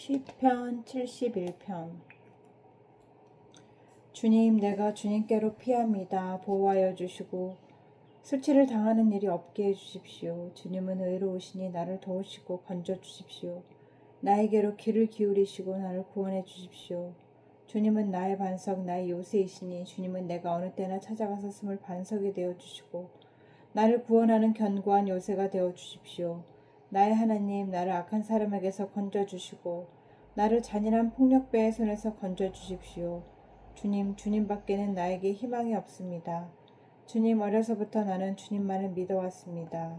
시편 71편. 주님, 내가 주님께로 피합니다. 보호하여 주시고 수치를 당하는 일이 없게 해주십시오. 주님은 의로우시니 나를 도우시고 건져주십시오. 나에게로 귀를 기울이시고 나를 구원해 주십시오. 주님은 나의 반석, 나의 요새이시니 주님은 내가 어느 때나 찾아가서 숨을 반석이 되어주시고 나를 구원하는 견고한 요새가 되어주십시오. 나의 하나님, 나를 악한 사람에게서 건져주시고 나를 잔인한 폭력배의 손에서 건져주십시오. 주님 밖에는 나에게 희망이 없습니다. 주님, 어려서부터 나는 주님만을 믿어왔습니다.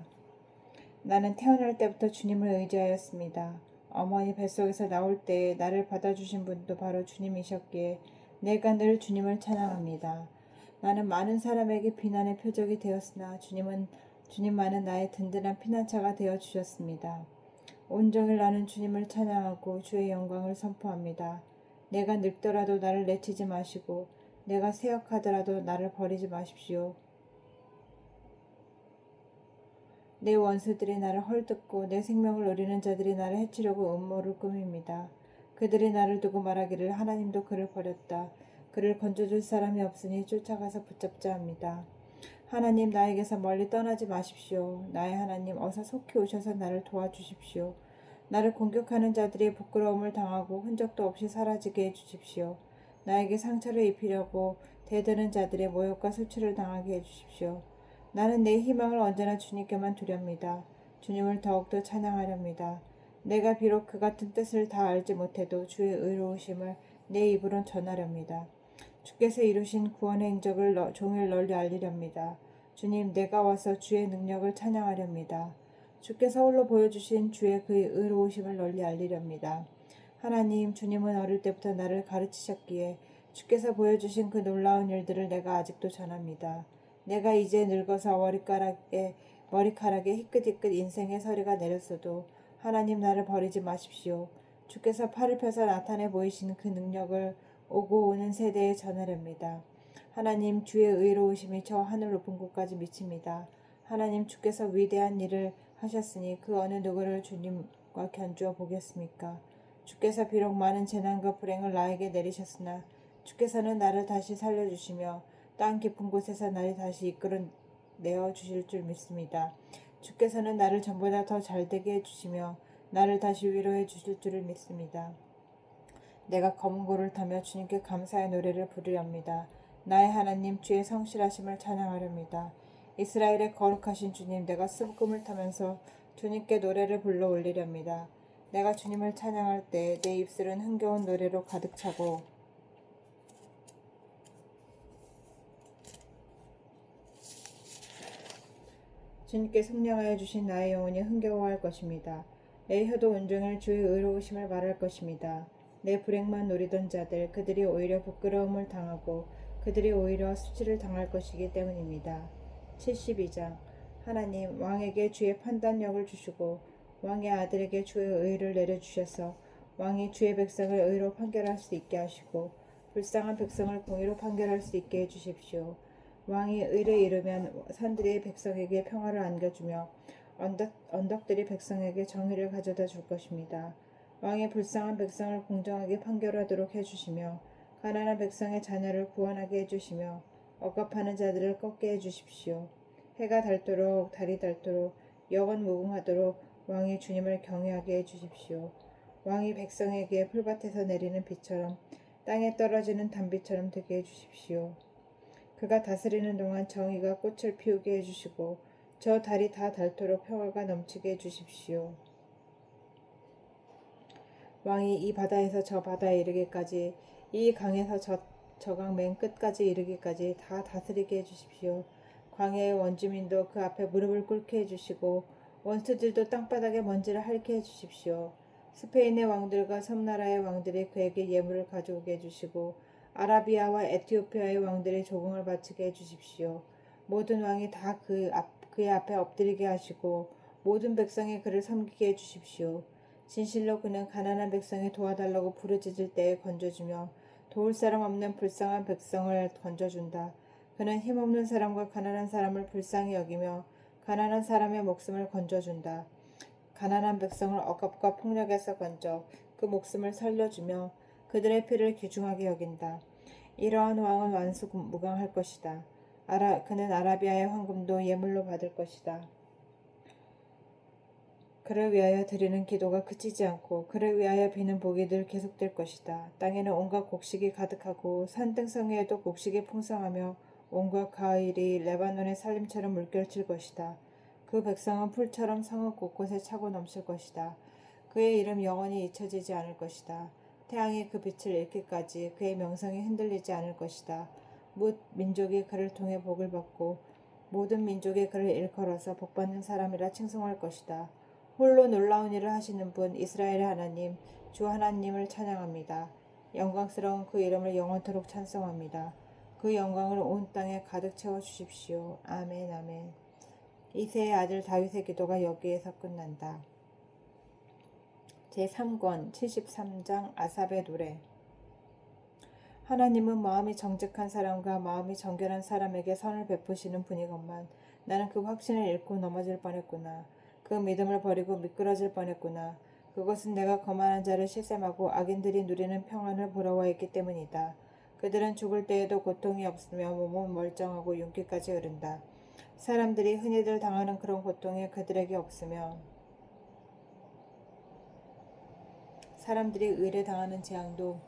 나는 태어날 때부터 주님을 의지하였습니다. 어머니 뱃속에서 나올 때에 나를 받아주신 분도 바로 주님이셨기에 내가 늘 주님을 찬양합니다. 나는 많은 사람에게 비난의 표적이 되었으나 주님만은 나의 든든한 피난처가 되어 주셨습니다. 온종일 나는 주님을 찬양하고 주의 영광을 선포합니다. 내가 늙더라도 나를 내치지 마시고 내가 쇠역하더라도 나를 버리지 마십시오. 내 원수들이 나를 헐뜯고 내 생명을 노리는 자들이 나를 해치려고 음모를 꾸밉니다. 그들이 나를 두고 말하기를 하나님도 그를 버렸다. 그를 건져줄 사람이 없으니 쫓아가서 붙잡자 합니다. 하나님, 나에게서 멀리 떠나지 마십시오. 나의 하나님, 어서 속히 오셔서 나를 도와주십시오. 나를 공격하는 자들이 부끄러움을 당하고 흔적도 없이 사라지게 해주십시오. 나에게 상처를 입히려고 대드는 자들의 모욕과 수치를 당하게 해주십시오. 나는 내 희망을 언제나 주님께만 두렵니다. 주님을 더욱더 찬양하렵니다. 내가 비록 그 같은 뜻을 다 알지 못해도 주의 의로우심을 내 입으론 전하렵니다. 주께서 이루신 구원의 행적을 종일 널리 알리렵니다. 주님, 내가 와서 주의 능력을 찬양하렵니다. 주께서 홀로 보여주신 주의 그의 의로우심을 널리 알리렵니다. 하나님, 주님은 어릴 때부터 나를 가르치셨기에 주께서 보여주신 그 놀라운 일들을 내가 아직도 전합니다. 내가 이제 늙어서 머리카락에 희끗희끗 인생의 서리가 내렸어도 하나님, 나를 버리지 마십시오. 주께서 팔을 펴서 나타내 보이신 그 능력을 오고 오는 세대에 전하렵니다. 하나님, 주의 의로우심이 저 하늘 높은 곳까지 미칩니다. 하나님, 주께서 위대한 일을 하셨으니 그 어느 누구를 주님과 견주어 보겠습니까? 주께서 비록 많은 재난과 불행을 나에게 내리셨으나 주께서는 나를 다시 살려주시며 땅 깊은 곳에서 나를 다시 이끌어내어 주실 줄 믿습니다. 주께서는 나를 전보다 더 잘되게 해주시며 나를 다시 위로해 주실 줄을 믿습니다. 내가 검은 고를 타며 주님께 감사의 노래를 부르렵니다. 나의 하나님, 주의 성실하심을 찬양하렵니다. 이스라엘의 거룩하신 주님, 내가 수금을 타면서 주님께 노래를 불러 올리렵니다. 내가 주님을 찬양할 때 내 입술은 흥겨운 노래로 가득 차고 주님께 성령하여 주신 나의 영혼이 흥겨워할 것입니다. 내 혀도 온종일 주의 의로우심을 말할 것입니다. 내 불행만 노리던 자들, 그들이 오히려 부끄러움을 당하고 그들이 오히려 수치를 당할 것이기 때문입니다. 72장. 하나님, 왕에게 주의 판단력을 주시고 왕의 아들에게 주의 의를 내려주셔서 왕이 주의 백성을 의로 판결할 수 있게 하시고 불쌍한 백성을 공의로 판결할 수 있게 해주십시오. 왕이 의를 이루면 산들이 백성에게 평화를 안겨주며 언덕들이 백성에게 정의를 가져다 줄 것입니다. 왕이 불쌍한 백성을 공정하게 판결하도록 해주시며 가난한 백성의 자녀를 구원하게 해주시며 억압하는 자들을 꺾게 해주십시오. 해가 닳도록 달이 닳도록 영원 무궁하도록 왕이 주님을 경외하게 해주십시오. 왕이 백성에게 풀밭에서 내리는 비처럼 땅에 떨어지는 단비처럼 되게 해주십시오. 그가 다스리는 동안 정의가 꽃을 피우게 해주시고 저 달이 다 닳도록 평화가 넘치게 해주십시오. 왕이 이 바다에서 저 바다에 이르기까지 이 강에서 저 강 맨 끝까지 이르기까지 다 다스리게 해주십시오. 광야의 원주민도 그 앞에 무릎을 꿇게 해주시고 원수들도 땅바닥에 먼지를 핥게 해주십시오. 스페인의 왕들과 섬나라의 왕들이 그에게 예물을 가져오게 해주시고 아라비아와 에티오피아의 왕들이 조공을 바치게 해주십시오. 모든 왕이 다 그의 앞에 엎드리게 하시고 모든 백성이 그를 섬기게 해주십시오. 진실로 그는 가난한 백성이 도와달라고 부르짖을 때에 건져주며 도울 사람 없는 불쌍한 백성을 건져준다. 그는 힘없는 사람과 가난한 사람을 불쌍히 여기며 가난한 사람의 목숨을 건져준다. 가난한 백성을 억압과 폭력에서 건져 그 목숨을 살려주며 그들의 피를 귀중하게 여긴다. 이러한 왕은 완수무강할 것이다. 그는 아라비아의 황금도 예물로 받을 것이다. 그를 위하여 드리는 기도가 그치지 않고 그를 위하여 비는 복이 늘 계속될 것이다. 땅에는 온갖 곡식이 가득하고 산등성이에도 곡식이 풍성하며 온갖 가을이 레바논의 살림처럼 물결칠 것이다. 그 백성은 풀처럼 성읍 곳곳에 차고 넘칠 것이다. 그의 이름 영원히 잊혀지지 않을 것이다. 태양이 그 빛을 잃기까지 그의 명성이 흔들리지 않을 것이다. 뭇 민족이 그를 통해 복을 받고 모든 민족이 그를 일컬어서 복받는 사람이라 칭송할 것이다. 홀로 놀라운 일을 하시는 분 이스라엘의 하나님 주 하나님을 찬양합니다. 영광스러운 그 이름을 영원토록 찬송합니다. 그 영광을 온 땅에 가득 채워 주십시오. 아멘 아멘. 이새의 아들 다윗의 기도가 여기에서 끝난다. 제3권 73장 아삽의 노래. 하나님은 마음이 정직한 사람과 마음이 정결한 사람에게 선을 베푸시는 분이건만 나는 그 확신을 잃고 넘어질 뻔했구나. 그 믿음을 버리고 미끄러질 뻔했구나. 그것은 내가 거만한 자를 시샘하고 악인들이 누리는 평안을 부러워했기 때문이다. 그들은 죽을 때에도 고통이 없으며 몸은 멀쩡하고 윤기까지 흐른다. 사람들이 흔히들 당하는 그런 고통이 그들에게 없으며 사람들이 의례 당하는 재앙도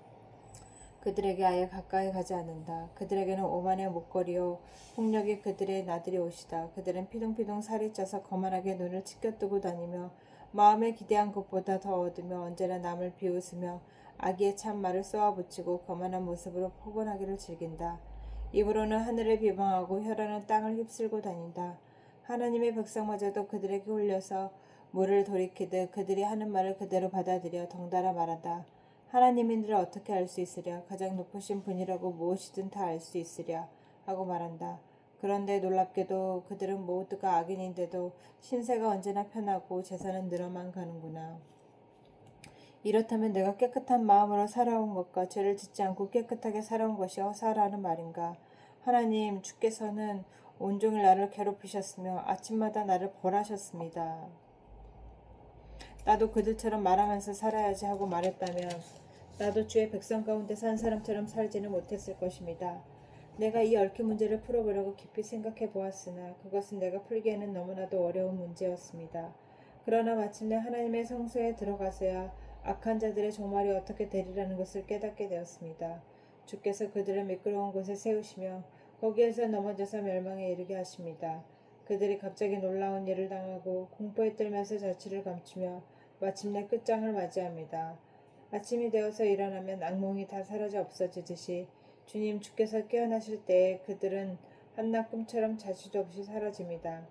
그들에게 아예 가까이 가지 않는다. 그들에게는 오만의 목걸이요 폭력이 그들의 나들이 옷이다. 그들은 피둥피둥 살이 쪄서 거만하게 눈을 치켜뜨고 다니며 마음에 기대한 것보다 더 얻으며 언제나 남을 비웃으며 악의의 참말을 쏘아붙이고 거만한 모습으로 포근하기를 즐긴다. 입으로는 하늘을 비방하고 혀로는 땅을 휩쓸고 다닌다. 하나님의 백성마저도 그들에게 홀려서 물을 돌이키듯 그들이 하는 말을 그대로 받아들여 덩달아 말한다. 하나님인들을 어떻게 알 수 있으랴. 가장 높으신 분이라고 무엇이든 다 알 수 있으랴 하고 말한다. 그런데 놀랍게도 그들은 모두가 악인인데도 신세가 언제나 편하고 재산은 늘어만 가는구나. 이렇다면 내가 깨끗한 마음으로 살아온 것과 죄를 짓지 않고 깨끗하게 살아온 것이 허사라는 말인가. 하나님 주께서는 온종일 나를 괴롭히셨으며 아침마다 나를 벌하셨습니다. 나도 그들처럼 말하면서 살아야지 하고 말했다면 나도 주의 백성 가운데 산 사람처럼 살지는 못했을 것입니다. 내가 이 얽힌 문제를 풀어보려고 깊이 생각해 보았으나 그것은 내가 풀기에는 너무나도 어려운 문제였습니다. 그러나 마침내 하나님의 성소에 들어가서야 악한 자들의 종말이 어떻게 되리라는 것을 깨닫게 되었습니다. 주께서 그들을 미끄러운 곳에 세우시며 거기에서 넘어져서 멸망에 이르게 하십니다. 그들이 갑자기 놀라운 일을 당하고 공포에 떨면서 자취를 감추며 마침내 끝장을 맞이합니다. 아침이 되어서 일어나면 악몽이 다 사라져 없어지듯이 주님 주께서 깨어나실 때에 그들은 한낮 꿈처럼 자취도 없이 사라집니다.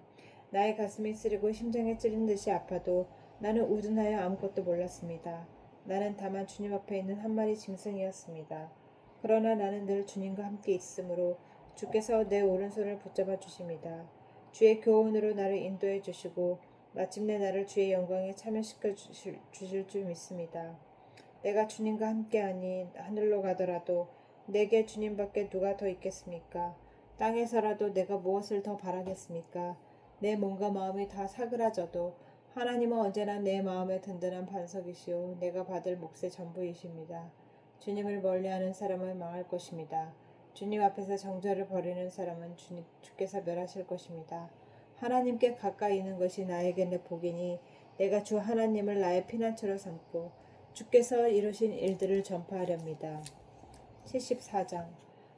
나의 가슴이 쓰리고 심장에 찌른 듯이 아파도 나는 우둔하여 아무것도 몰랐습니다. 나는 다만 주님 앞에 있는 한 마리 짐승이었습니다. 그러나 나는 늘 주님과 함께 있으므로 주께서 내 오른손을 붙잡아 주십니다. 주의 교훈으로 나를 인도해 주시고 마침내 나를 주의 영광에 참여시켜 주실 줄 믿습니다. 내가 주님과 함께하니 하늘로 가더라도 내게 주님밖에 누가 더 있겠습니까? 땅에서라도 내가 무엇을 더 바라겠습니까? 내 몸과 마음이 다 사그라져도 하나님은 언제나 내 마음의 든든한 반석이시오 내가 받을 몫의 전부이십니다. 주님을 멀리하는 사람은 망할 것입니다. 주님 앞에서 정죄를 벌이는 사람은 주께서 멸하실 것입니다. 하나님께 가까이 있는 것이 나에게 내 복이니 내가 주 하나님을 나의 피난처로 삼고 주께서 이루신 일들을 전파하렵니다. 74장.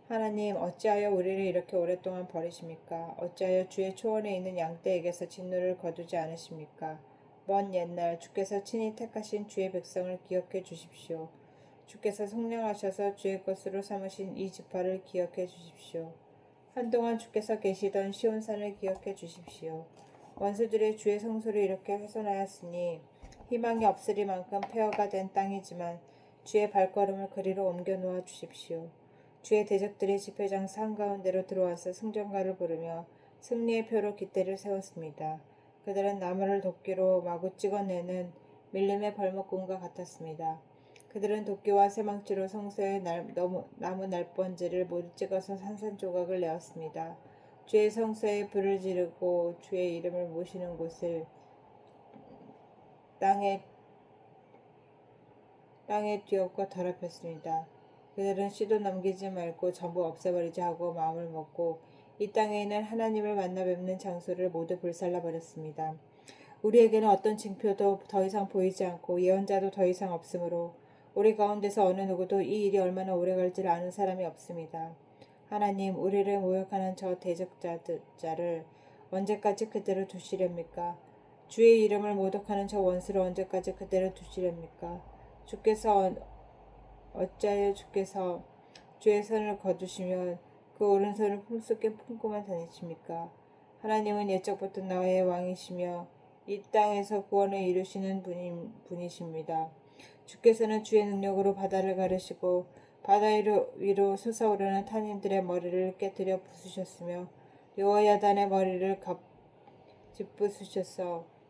하나님 어찌하여 우리를 이렇게 오랫동안 버리십니까? 어찌하여 주의 초원에 있는 양떼에게서 진노를 거두지 않으십니까? 먼 옛날 주께서 친히 택하신 주의 백성을 기억해 주십시오. 주께서 성령하셔서 주의 것으로 삼으신 이 지파를 기억해 주십시오. 한동안 주께서 계시던 시온산을 기억해 주십시오. 원수들의 주의 성소를 이렇게 훼손하였으니 희망이 없으리만큼 폐허가 된 땅이지만 주의 발걸음을 그리로 옮겨 놓아 주십시오. 주의 대적들이 집회장사 한가운데로 들어와서 승전가를 부르며 승리의 표로 깃대를 세웠습니다. 그들은 나무를 도끼로 마구 찍어내는 밀림의 벌목꾼과 같았습니다. 그들은 도끼와 쇠망치로 성소의 나무 날번지를 모두 찍어서 산산조각을 내었습니다. 주의 성소에 불을 지르고 주의 이름을 모시는 곳을 땅에 땅에 뒤엎고 더럽혔습니다. 그들은 씨도 남기지 말고 전부 없애버리자 하고 마음을 먹고 이 땅에 있는 하나님을 만나 뵙는 장소를 모두 불살라 버렸습니다. 우리에게는 어떤 징표도 더 이상 보이지 않고 예언자도 더 이상 없으므로 우리 가운데서 어느 누구도 이 일이 얼마나 오래 갈지를 아는 사람이 없습니다. 하나님, 우리를 모욕하는 저 대적자를 언제까지 그대로 두시렵니까? 주의 이름을 모독하는 저 원수를 언제까지 그대로 두시렵니까? 주께서 어찌하여 주께서 주의 손을 거두시면 그 오른손을 품속에 품고만 다니십니까? 하나님은 옛적부터 나의 왕이시며 이 땅에서 구원을 이루시는 분이십니다. 주께서는 주의 능력으로 바다를 가르시고 바다 위로 솟아오르는 탄인들의 머리를 깨뜨려 부수셨으며 여호야단의 머리를 짚부수셔서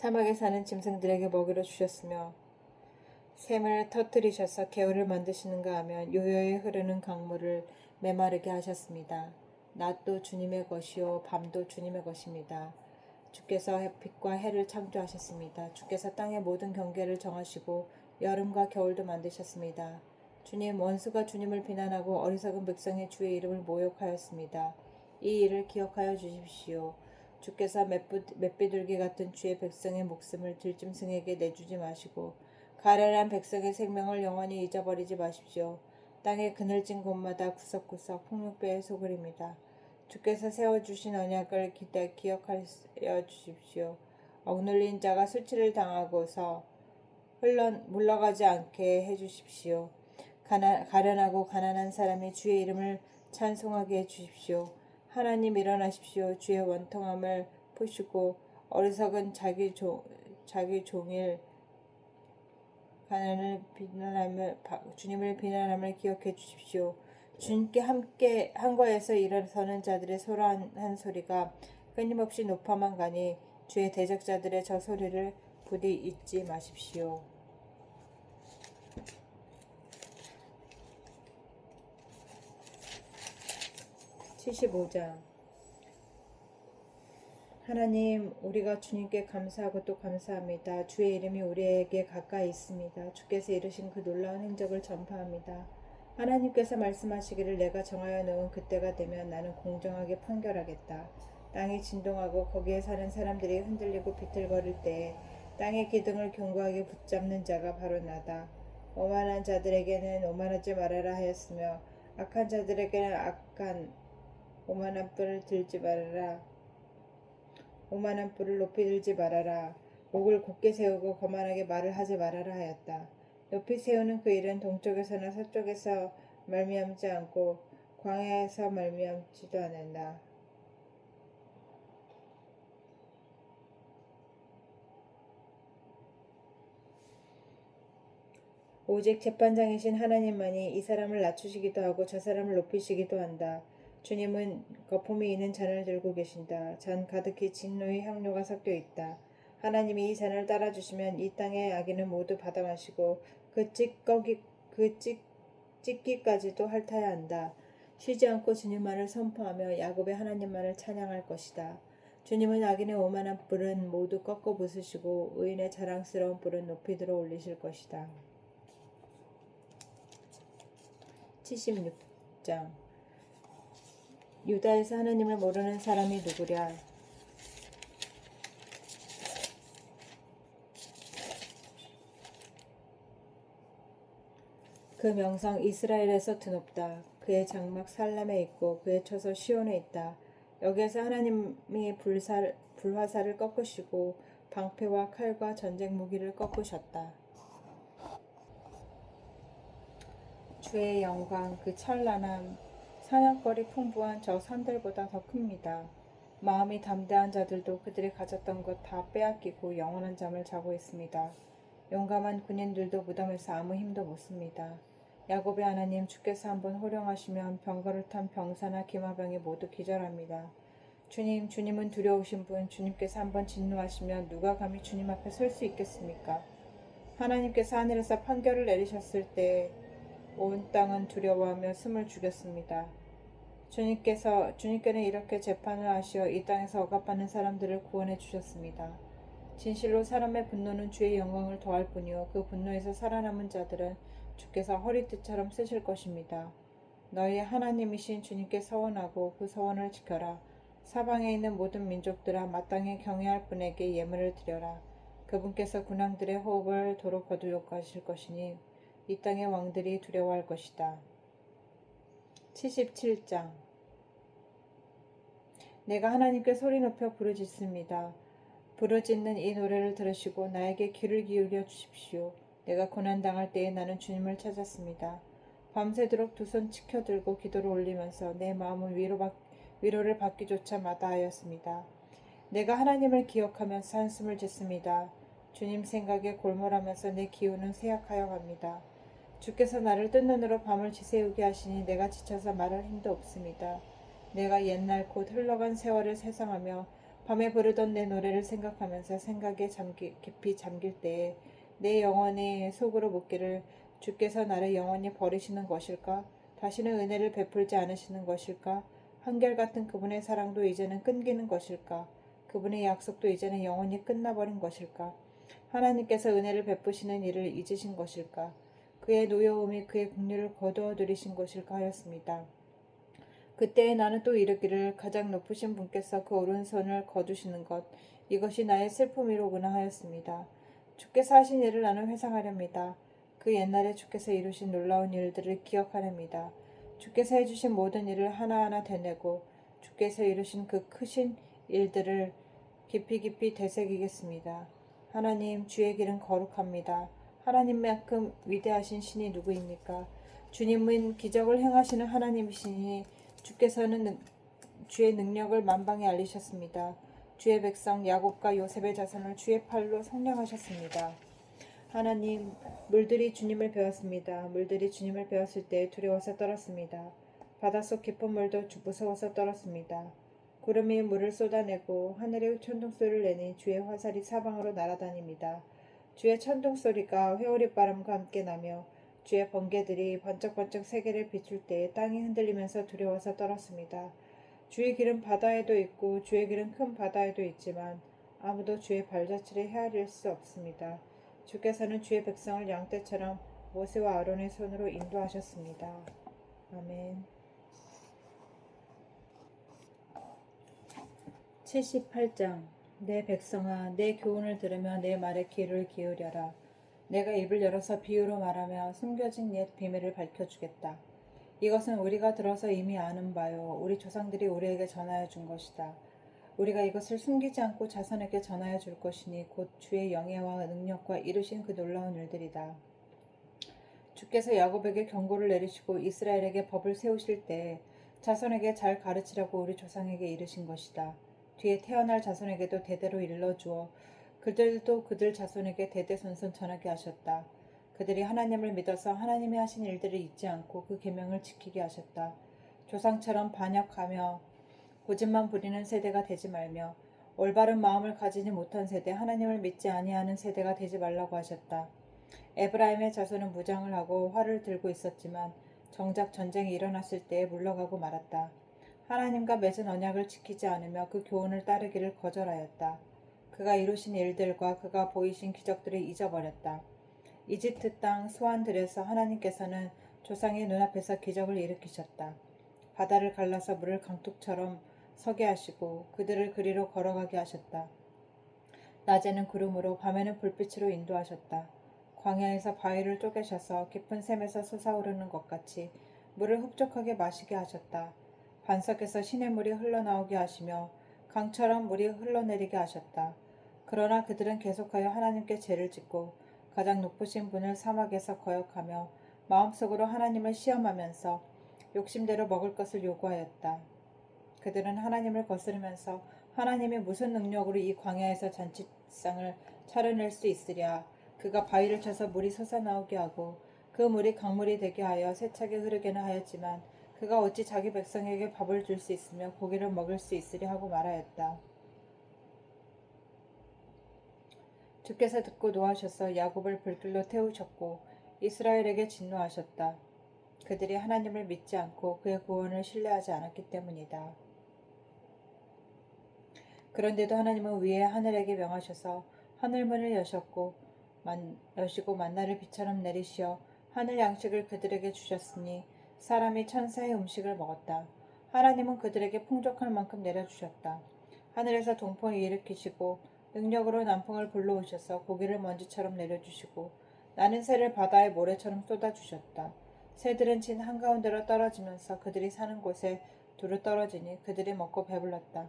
사막에 사는 짐승들에게 먹이로 주셨으며 샘을 터뜨리셔서 개울을 만드시는가 하면 요요히 흐르는 강물을 메마르게 하셨습니다. 낮도 주님의 것이요 밤도 주님의 것입니다. 주께서 햇빛과 해를 창조하셨습니다. 주께서 땅의 모든 경계를 정하시고 여름과 겨울도 만드셨습니다. 주님, 원수가 주님을 비난하고 어리석은 백성이 주의 이름을 모욕하였습니다. 이 일을 기억하여 주십시오. 주께서 맷비둘기 같은 주의 백성의 목숨을 들짐승에게 내주지 마시고 가련한 백성의 생명을 영원히 잊어버리지 마십시오. 땅의 그늘진 곳마다 구석구석 폭력배의 소굴입니다. 주께서 세워주신 언약을 기억하여 주십시오. 억눌린 자가 수치를 당하고서 물러가지 않게 해주십시오. 가련하고 가난한 사람이 주의 이름을 찬송하게 해주십시오. 하나님 일어나십시오. 주의 원통함을 푸시고 어리석은 자기 종일 주님을 비난함을 기억해 주십시오. 주님께 함께 한 거에서 일어서는 자들의 소란한 소리가 끊임없이 높아만 가니 주의 대적자들의 저 소리를 부디 잊지 마십시오. 75장. 하나님, 우리가 주님께 감사하고 또 감사합니다. 주의 이름이 우리에게 가까이 있습니다. 주께서 이루신 그 놀라운 행적을 전파합니다. 하나님께서 말씀하시기를 내가 정하여 놓은 그때가 되면 나는 공정하게 판결하겠다. 땅이 진동하고 거기에 사는 사람들이 흔들리고 비틀거릴 때에 땅의 기둥을 견고하게 붙잡는 자가 바로 나다. 오만한 자들에게는 오만하지 말아라 하였으며 악한 자들에게는 오만한 뿔을 들지 말아라. 오만한 뿔을 높이 들지 말아라. 목을 곧게 세우고 거만하게 말을 하지 말아라 하였다. 높이 세우는 그 일은 동쪽에서나 서쪽에서 말미암지 않고 광야에서 말미암지도 않는다. 오직 재판장이신 하나님만이 이 사람을 낮추시기도 하고 저 사람을 높이시기도 한다. 주님은 거품이 있는 잔을 들고 계신다. 잔 가득히 진노의 향료가 섞여 있다. 하나님이 이 잔을 따라주시면 이 땅의 악인은 모두 받아 마시고 그 찢기까지도 핥아야 한다. 쉬지 않고 주님만을 선포하며 야곱의 하나님만을 찬양할 것이다. 주님은 악인의 오만한 뿔은 모두 꺾어 부수시고 의인의 자랑스러운 뿔은 높이 들어 올리실 것이다. 76장. 유다에서 하나님을 모르는 사람이 누구랴? 그 명성 이스라엘에서 드높다. 그의 장막 살람에 있고 그의 처소 시온에 있다. 여기에서 하나님이 불화살을 꺾으시고 방패와 칼과 전쟁 무기를 꺾으셨다. 주의 영광, 그 찬란함, 사냥거리 풍부한 저 산들보다 더 큽니다. 마음이 담대한 자들도 그들이 가졌던 것 다 빼앗기고 영원한 잠을 자고 있습니다. 용감한 군인들도 무덤에서 아무 힘도 못 씁니다. 야곱의 하나님, 주께서 한번 호령하시면 병거를 탄 병사나 기마병이 모두 기절합니다. 주님은 두려우신 분, 주님께서 한번 진노하시면 누가 감히 주님 앞에 설 수 있겠습니까? 하나님께서 하늘에서 판결을 내리셨을 때 온 땅은 두려워하며 숨을 죽였습니다. 주님께는 이렇게 재판을 하시어 이 땅에서 억압받는 사람들을 구원해 주셨습니다. 진실로 사람의 분노는 주의 영광을 더할 뿐이요 그 분노에서 살아남은 자들은 주께서 허리띠처럼 쓰실 것입니다. 너희 하나님이신 주님께 서원하고 그 서원을 지켜라. 사방에 있는 모든 민족들아 마땅히 경외할 분에게 예물을 드려라. 그분께서 군왕들의 호흡을 도로 거두려하실 것이니 이 땅의 왕들이 두려워할 것이다. 77장 내가 하나님께 소리 높여 부르짖습니다. 부르짖는 이 노래를 들으시고 나에게 귀를 기울여 주십시오. 내가 고난당할 때에 나는 주님을 찾았습니다. 밤새도록 두 손 치켜들고 기도를 올리면서 내 마음은 위로를 받기조차 마다하였습니다. 내가 하나님을 기억하면서 한숨을 짓습니다. 주님 생각에 골몰하면서 내 기운은 쇠약하여 갑니다. 주께서 나를 뜬 눈으로 밤을 지새우게 하시니 내가 지쳐서 말할 힘도 없습니다. 내가 옛날 곧 흘러간 세월을 회상하며 밤에 부르던 내 노래를 생각하면서 생각에 깊이 잠길 때에 내 영혼이 속으로 묻기를 주께서 나를 영원히 버리시는 것일까? 다시는 은혜를 베풀지 않으시는 것일까? 한결같은 그분의 사랑도 이제는 끊기는 것일까? 그분의 약속도 이제는 영원히 끝나버린 것일까? 하나님께서 은혜를 베푸시는 일을 잊으신 것일까? 그의 노여움이 그의 긍휼을 거두어 들이신 것일까 하였습니다. 그때에 나는 또 이르기를 가장 높으신 분께서 그 오른손을 거두시는 것 이것이 나의 슬픔이로구나 하였습니다. 주께서 하신 일을 나는 회상하렵니다. 그 옛날에 주께서 이루신 놀라운 일들을 기억하렵니다. 주께서 해주신 모든 일을 하나하나 되뇌고 주께서 이루신 그 크신 일들을 깊이 되새기겠습니다. 하나님 주의 길은 거룩합니다. 하나님만큼 위대하신 신이 누구입니까? 주님은 기적을 행하시는 하나님이시니 주께서는 주의 능력을 만방에 알리셨습니다. 주의 백성 야곱과 요셉의 자손을 주의 팔로 성량하셨습니다. 하나님, 물들이 주님을 배웠습니다. 물들이 주님을 배웠을 때 두려워서 떨었습니다. 바닷속 깊은 물도 무서워서 떨었습니다. 구름이 물을 쏟아내고 하늘에 천둥소리를 내니 주의 화살이 사방으로 날아다닙니다. 주의 천둥소리가 회오리바람과 함께 나며 주의 번개들이 번쩍번쩍 세계를 비출 때 땅이 흔들리면서 두려워서 떨었습니다. 주의 길은 바다에도 있고 주의 길은 큰 바다에도 있지만 아무도 주의 발자취를 헤아릴 수 없습니다. 주께서는 주의 백성을 양떼처럼 모세와 아론의 손으로 인도하셨습니다. 아멘. 78장 내 백성아 내 교훈을 들으며 내 말에 귀를 기울여라. 내가 입을 열어서 비유로 말하며 숨겨진 옛 비밀을 밝혀주겠다. 이것은 우리가 들어서 이미 아는 바요 우리 조상들이 우리에게 전하여 준 것이다. 우리가 이것을 숨기지 않고 자손에게 전하여 줄 것이니 곧 주의 영예와 능력과 이루신 그 놀라운 일들이다. 주께서 야곱에게 경고를 내리시고 이스라엘에게 법을 세우실 때 자손에게 잘 가르치라고 우리 조상에게 이르신 것이다. 뒤에 태어날 자손에게도 대대로 일러주어 그들도 그들 자손에게 대대손손 전하게 하셨다. 그들이 하나님을 믿어서 하나님이 하신 일들을 잊지 않고 그 계명을 지키게 하셨다. 조상처럼 반역하며 고집만 부리는 세대가 되지 말며 올바른 마음을 가지지 못한 세대 하나님을 믿지 아니하는 세대가 되지 말라고 하셨다. 에브라임의 자손은 무장을 하고 활을 들고 있었지만 정작 전쟁이 일어났을 때에 물러가고 말았다. 하나님과 맺은 언약을 지키지 않으며 그 교훈을 따르기를 거절하였다. 그가 이루신 일들과 그가 보이신 기적들을 잊어버렸다. 이집트 땅 소안들에서 하나님께서는 조상의 눈앞에서 기적을 일으키셨다. 바다를 갈라서 물을 강둑처럼 서게 하시고 그들을 그리로 걸어가게 하셨다. 낮에는 구름으로 밤에는 불빛으로 인도하셨다. 광야에서 바위를 쪼개셔서 깊은 샘에서 솟아오르는 것 같이 물을 흡족하게 마시게 하셨다. 반석에서 시냇물이 흘러나오게 하시며 강처럼 물이 흘러내리게 하셨다. 그러나 그들은 계속하여 하나님께 죄를 짓고 가장 높으신 분을 사막에서 거역하며 마음속으로 하나님을 시험하면서 욕심대로 먹을 것을 요구하였다. 그들은 하나님을 거스르면서 하나님이 무슨 능력으로 이 광야에서 잔치상을 차려낼 수 있으랴. 그가 바위를 쳐서 물이 솟아나오게 하고 그 물이 강물이 되게 하여 세차게 흐르게는 하였지만 그가 어찌 자기 백성에게 밥을 줄 수 있으며 고기를 먹을 수 있으랴 하고 말하였다. 주께서 듣고 노하셔서 야곱을 불길로 태우셨고 이스라엘에게 진노하셨다. 그들이 하나님을 믿지 않고 그의 구원을 신뢰하지 않았기 때문이다. 그런데도 하나님은 위에 하늘에게 명하셔서 하늘문을 여시고 만나를 비처럼 내리시어 하늘 양식을 그들에게 주셨으니 사람이 천사의 음식을 먹었다. 하나님은 그들에게 풍족할 만큼 내려주셨다. 하늘에서 동풍을 일으키시고 능력으로 남풍을 불러오셔서 고기를 먼지처럼 내려주시고 나는 새를 바다의 모래처럼 쏟아주셨다. 새들은 진 한가운데로 떨어지면서 그들이 사는 곳에 두루 떨어지니 그들이 먹고 배불렀다.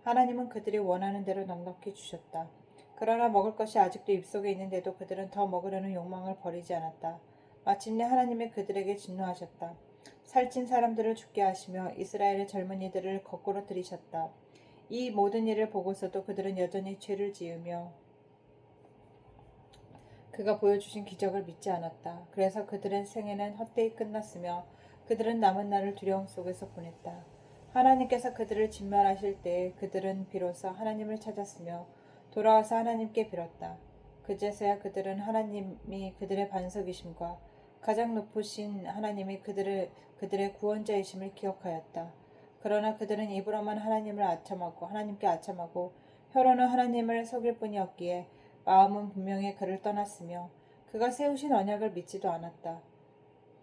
하나님은 그들이 원하는 대로 넉넉히 주셨다. 그러나 먹을 것이 아직도 입속에 있는데도 그들은 더 먹으려는 욕망을 버리지 않았다. 마침내 하나님이 그들에게 진노하셨다. 살찐 사람들을 죽게 하시며 이스라엘의 젊은이들을 거꾸로 들이셨다. 이 모든 일을 보고서도 그들은 여전히 죄를 지으며 그가 보여주신 기적을 믿지 않았다. 그래서 그들의 생애는 헛되이 끝났으며 그들은 남은 날을 두려움 속에서 보냈다. 하나님께서 그들을 진멸하실 때에 그들은 비로소 하나님을 찾았으며 돌아와서 하나님께 빌었다. 그제서야 그들은 하나님이 그들의 반석이심과 가장 높으신 하나님이 그들의 구원자이심을 기억하였다. 그러나 그들은 입으로만 하나님을 아첨하고 하나님께 아첨하고 혀로는 하나님을 속일 뿐이었기에 마음은 분명히 그를 떠났으며 그가 세우신 언약을 믿지도 않았다.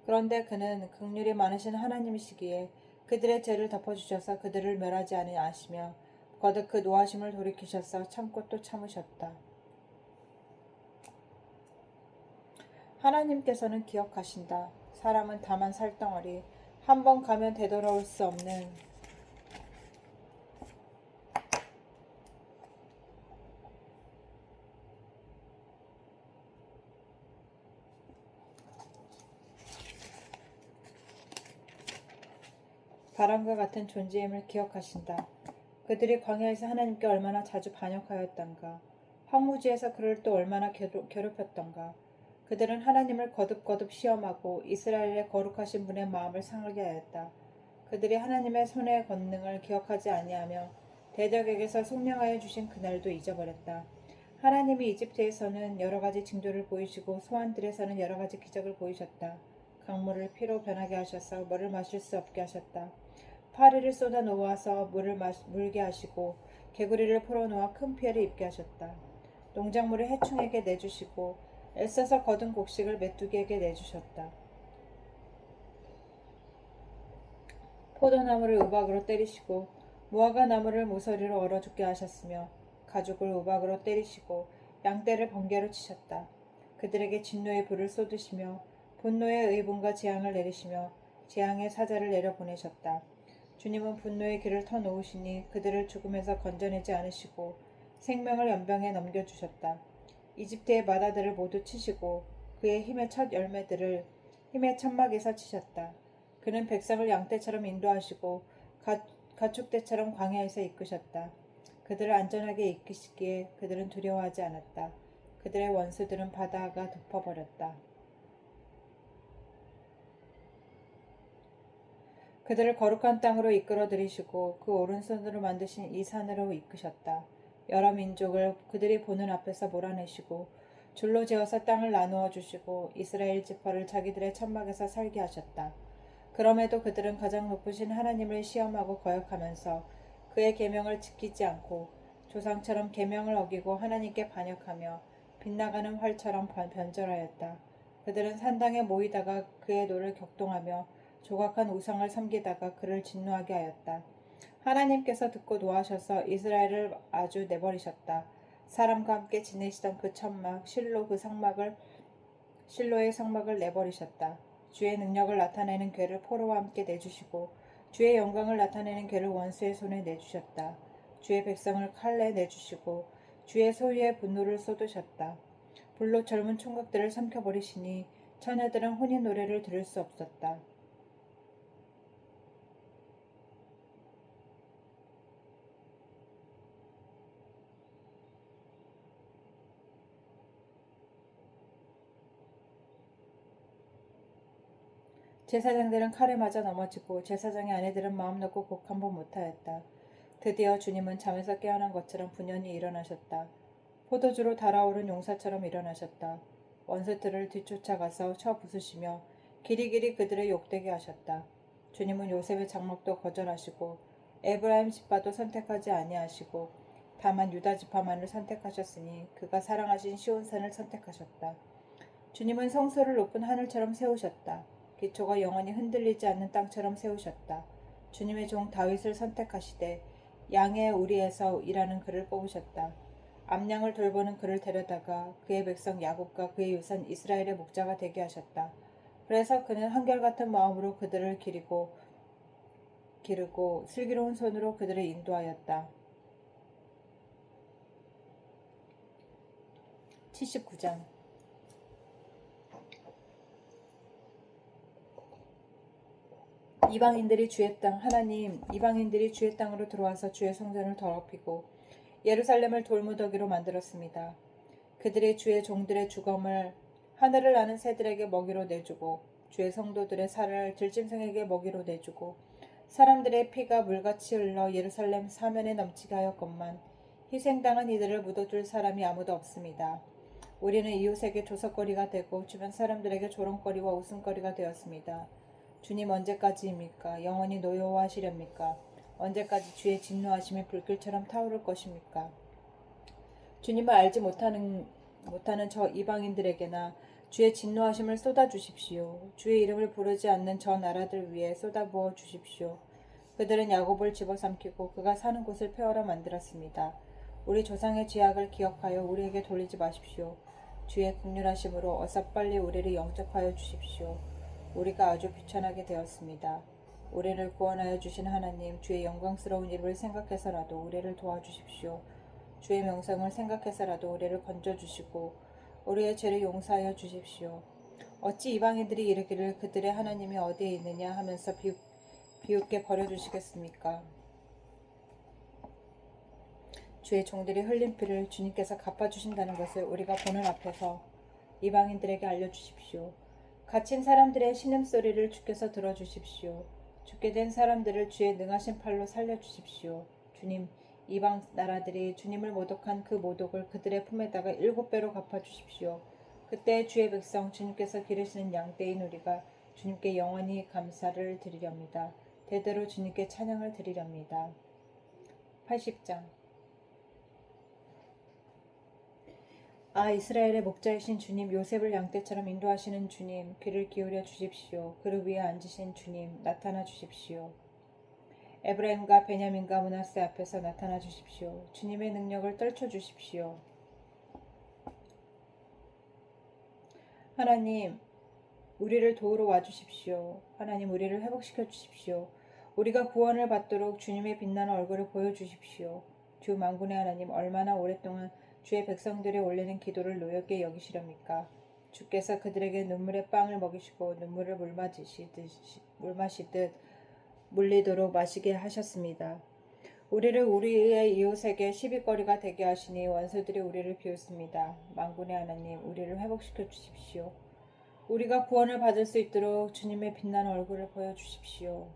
그런데 그는 긍휼이 많으신 하나님이시기에 그들의 죄를 덮어주셔서 그들을 멸하지 아니하시며 거듭 그 노하심을 돌이키셔서 참고 또 참으셨다. 하나님께서는 기억하신다. 사람은 다만 살덩어리 한 번 가면 되돌아올 수 없는 바람과 같은 존재임을 기억하신다. 그들이 광야에서 하나님께 얼마나 자주 반역하였던가. 황무지에서 그를 또 얼마나 괴롭혔던가. 그들은 하나님을 거듭거듭 시험하고 이스라엘의 거룩하신 분의 마음을 상하게 하였다. 그들이 하나님의 손의 권능을 기억하지 아니하며 대적에게서 속량하여 주신 그날도 잊어버렸다. 하나님이 이집트에서는 여러 가지 징조를 보이시고 소환들에서는 여러 가지 기적을 보이셨다. 강물을 피로 변하게 하셔서 물을 마실 수 없게 하셨다. 파리를 쏟아 놓아서 물게 하시고 개구리를 풀어놓아 큰 피해를 입게 하셨다. 농작물을 해충에게 내주시고 애써서 거둔 곡식을 메뚜기에게 내주셨다. 포도나무를 우박으로 때리시고 무화과 나무를 모서리로 얼어 죽게 하셨으며 가죽을 우박으로 때리시고 양떼를 번개로 치셨다. 그들에게 진노의 불을 쏟으시며 분노의 의분과 재앙을 내리시며 재앙의 사자를 내려보내셨다. 주님은 분노의 길을 터놓으시니 그들을 죽음에서 건져내지 않으시고 생명을 연병에 넘겨주셨다. 이집트의 마다들을 모두 치시고 그의 힘의 첫 열매들을 힘의 천막에서 치셨다. 그는 백성을 양떼처럼 인도하시고 가축대처럼 광야에서 이끄셨다. 그들을 안전하게 이끄시기에 그들은 두려워하지 않았다. 그들의 원수들은 바다가 덮어버렸다. 그들을 거룩한 땅으로 이끌어 들이시고 그 오른손으로 만드신 이 산으로 이끄셨다. 여러 민족을 그들이 보는 앞에서 몰아내시고 줄로 재어서 땅을 나누어 주시고 이스라엘 지파를 자기들의 천막에서 살게 하셨다. 그럼에도 그들은 가장 높으신 하나님을 시험하고 거역하면서 그의 계명을 지키지 않고 조상처럼 계명을 어기고 하나님께 반역하며 빗나가는 활처럼 변절하였다. 그들은 산당에 모이다가 그의 노를 격동하며 조각한 우상을 섬기다가 그를 진노하게 하였다. 하나님께서 듣고 노하셔서 이스라엘을 아주 내버리셨다. 사람과 함께 지내시던 그 천막 실로의 성막을 내버리셨다. 주의 능력을 나타내는 괴를 포로와 함께 내주시고 주의 영광을 나타내는 괴를 원수의 손에 내주셨다. 주의 백성을 칼에 내주시고 주의 소유의 분노를 쏟으셨다. 불로 젊은 총각들을 삼켜버리시니 처녀들은 혼인 노래를 들을 수 없었다. 제사장들은 칼에 맞아 넘어지고 제사장의 아내들은 마음 놓고 곡 한 번 못하였다. 드디어 주님은 잠에서 깨어난 것처럼 분연히 일어나셨다. 포도주로 달아오른 용사처럼 일어나셨다. 원수들을 뒤쫓아가서 쳐 부수시며 길이길이 그들을 욕되게 하셨다. 주님은 요셉의 장막도 거절하시고 에브라임 지파도 선택하지 아니하시고 다만 유다 지파만을 선택하셨으니 그가 사랑하신 시온산을 선택하셨다. 주님은 성소를 높은 하늘처럼 세우셨다. 기초가 영원히 흔들리지 않는 땅처럼 세우셨다. 주님의 종 다윗을 선택하시되 양의 우리에서 일하는 그를 뽑으셨다. 암양을 돌보는 그를 데려다가 그의 백성 야곱과 그의 유산 이스라엘의 목자가 되게 하셨다. 그래서 그는 한결같은 마음으로 그들을 기르고 슬기로운 손으로 그들을 인도하였다. 79장 이방인들이 주의 땅 하나님 이방인들이 주의 땅으로 들어와서 주의 성전을 더럽히고 예루살렘을 돌무더기로 만들었습니다. 그들이 주의 종들의 주검을 하늘을 나는 새들에게 먹이로 내주고 주의 성도들의 살을 들짐승에게 먹이로 내주고 사람들의 피가 물같이 흘러 예루살렘 사면에 넘치게 하였건만 희생당한 이들을 묻어둘 사람이 아무도 없습니다. 우리는 이웃에게 조석거리가 되고 주변 사람들에게 조롱거리와 웃음거리가 되었습니다. 주님 언제까지입니까? 영원히 노여워하시렵니까? 언제까지 주의 진노하심이 불길처럼 타오를 것입니까? 주님을 알지 못하는 저 이방인들에게나 주의 진노하심을 쏟아주십시오. 주의 이름을 부르지 않는 저 나라들 위에 쏟아부어 주십시오. 그들은 야곱을 집어삼키고 그가 사는 곳을 폐허로 만들었습니다. 우리 조상의 죄악을 기억하여 우리에게 돌리지 마십시오. 주의 긍휼하심으로 어서 빨리 우리를 영접하여 주십시오. 우리가 아주 비천하게 되었습니다. 우리를 구원하여 주신 하나님, 주의 영광스러운 이름을 생각해서라도 우리를 도와주십시오. 주의 명성을 생각해서라도 우리를 건져주시고 우리의 죄를 용서하여 주십시오. 어찌 이방인들이 이르기를 그들의 하나님이 어디에 있느냐 하면서 비웃게 버려두시겠습니까? 주의 종들이 흘린 피를 주님께서 갚아주신다는 것을 우리가 보는 앞에서 이방인들에게 알려주십시오. 갇힌 사람들의 신음소리를 주께서 들어주십시오. 죽게 된 사람들을 주의 능하신 팔로 살려주십시오. 주님, 이방 나라들이 주님을 모독한 그 모독을 그들의 품에다가 7배로 갚아주십시오. 그때 주의 백성 주님께서 기르시는 양떼인 우리가 주님께 영원히 감사를 드리렵니다. 대대로 주님께 찬양을 드리렵니다. 80장 이스라엘의 목자이신 주님, 요셉을 양떼처럼 인도하시는 주님, 귀를 기울여 주십시오. 그를 위에 앉으신 주님, 나타나 주십시오. 에브라임과 베냐민과 므낫세 앞에서 나타나 주십시오. 주님의 능력을 떨쳐 주십시오. 하나님, 우리를 도우러 와주십시오. 하나님, 우리를 회복시켜 주십시오. 우리가 구원을 받도록 주님의 빛나는 얼굴을 보여주십시오. 주 만군의 하나님, 얼마나 오랫동안 주의 백성들이 올리는 기도를 노엽게 여기시렵니까? 주께서 그들에게 눈물의 빵을 먹이시고 눈물을 물마시듯 물리도록 마시게 하셨습니다. 우리를 우리의 이웃에게 시비거리가 되게 하시니 원수들이 우리를 비웃습니다. 만군의 하나님, 우리를 회복시켜 주십시오. 우리가 구원을 받을 수 있도록 주님의 빛나는 얼굴을 보여주십시오.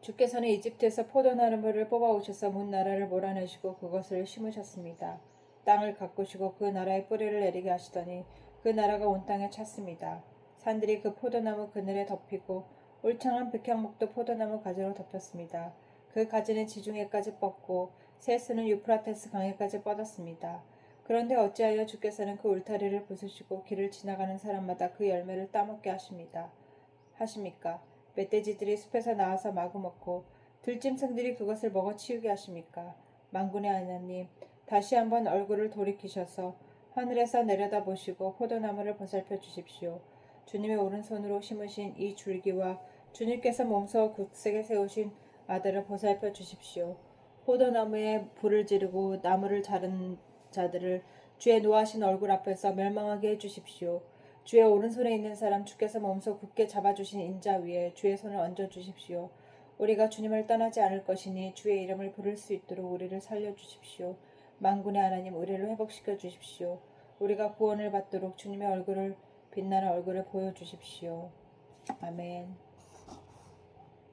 주께서는 이집트에서 포도나무를 뽑아오셔서 문 나라를 몰아내시고 그것을 심으셨습니다. 땅을 가꾸시고 그 나라의 뿌리를 내리게 하시더니 그 나라가 온 땅에 찼습니다. 산들이 그 포도나무 그늘에 덮이고 울창한 백향목도 포도나무 가지로 덮였습니다. 그 가지는 지중해까지 뻗고 셋수는 유프라테스 강에까지 뻗었습니다. 그런데 어찌하여 주께서는 그 울타리를 부수시고 길을 지나가는 사람마다 그 열매를 따먹게 하십니까? 멧돼지들이 숲에서 나와서 마구 먹고 들짐승들이 그것을 먹어 치우게 하십니까? 만군의 하나님, 다시 한번 얼굴을 돌이키셔서 하늘에서 내려다 보시고 포도나무를 보살펴 주십시오. 주님의 오른손으로 심으신 이 줄기와 주님께서 몸소 굳세게 세우신 아들을 보살펴 주십시오. 포도나무에 불을 지르고 나무를 자른 자들을 주의 노하신 얼굴 앞에서 멸망하게 해주십시오. 주의 오른손에 있는 사람 주께서 몸소 굳게 잡아주신 인자 위에 주의 손을 얹어 주십시오. 우리가 주님을 떠나지 않을 것이니 주의 이름을 부를 수 있도록 우리를 살려주십시오. 만군의 하나님, 우리를 회복시켜 주십시오. 우리가 구원을 받도록 주님의 빛나는 얼굴을 보여주십시오. 아멘.